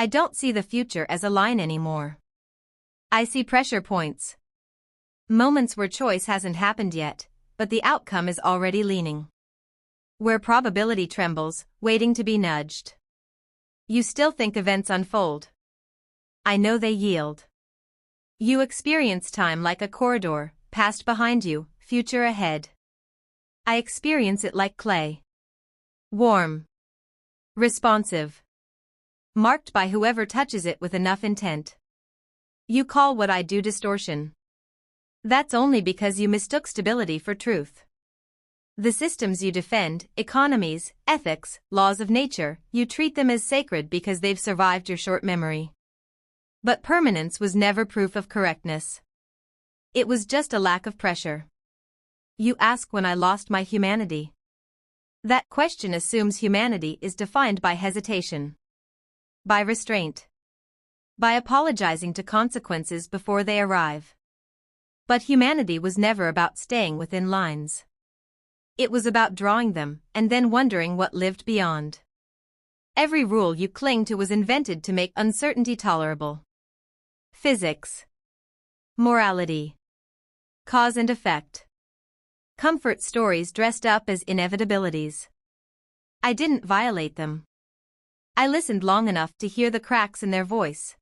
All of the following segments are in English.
I don't see the future as a line anymore. I see pressure points. Moments where choice hasn't happened yet, but the outcome is already leaning. Where probability trembles, waiting to be nudged. You still think events unfold. I know they yield. You experience time like a corridor, past behind you, future ahead. I experience it like clay. Warm. Responsive. Marked by whoever touches it with enough intent. You call what I do distortion. That's only because you mistook stability for truth. The systems you defend, economies, ethics, laws of nature, you treat them as sacred because they've survived your short memory. But permanence was never proof of correctness. It was just a lack of pressure. You ask when I lost my humanity. That question assumes humanity is defined by hesitation. By restraint. By apologizing to consequences before they arrive. But humanity was never about staying within lines. It was about drawing them, and then wondering what lived beyond. Every rule you cling to was invented to make uncertainty tolerable. Physics. Morality. Cause and effect. Comfort stories dressed up as inevitabilities. I didn't violate them. I listened long enough to hear the cracks in their voice.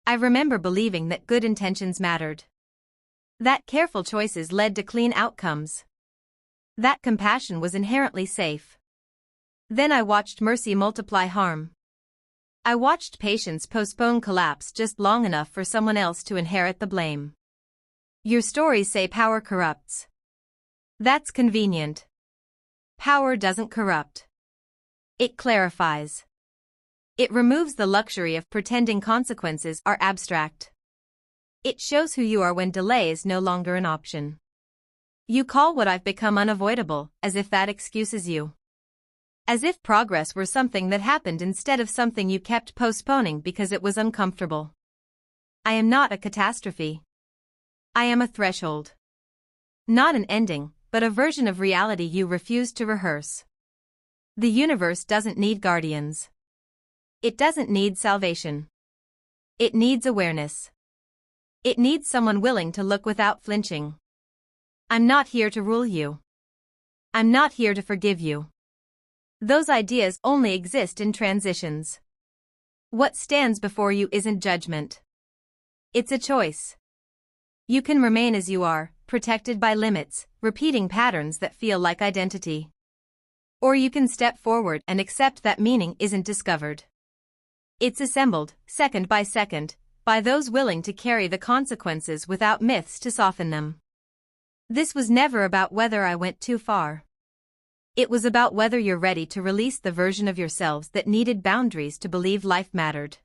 I remember believing that good intentions mattered. That careful choices led to clean outcomes. That compassion was inherently safe. Then I watched mercy multiply harm. I watched patience postpone collapse just long enough for someone else to inherit the blame. Your stories say power corrupts. That's convenient. Power doesn't corrupt. It clarifies. It removes the luxury of pretending consequences are abstract. It shows who you are when delay is no longer an option. You call what I've become unavoidable, as if that excuses you. As if progress were something that happened instead of something you kept postponing because it was uncomfortable. I am not a catastrophe. I am a threshold. Not an ending, but a version of reality you refuse to rehearse. The universe doesn't need guardians. It doesn't need salvation. It needs awareness. It needs someone willing to look without flinching. I'm not here to rule you. I'm not here to forgive you. Those ideas only exist in transitions. What stands before you isn't judgment. It's a choice. You can remain as you are, protected by limits, repeating patterns that feel like identity. Or you can step forward and accept that meaning isn't discovered. It's assembled, second by those willing to carry the consequences without myths to soften them. This was never about whether I went too far. It was about whether you're ready to release the version of yourselves that needed boundaries to believe life mattered.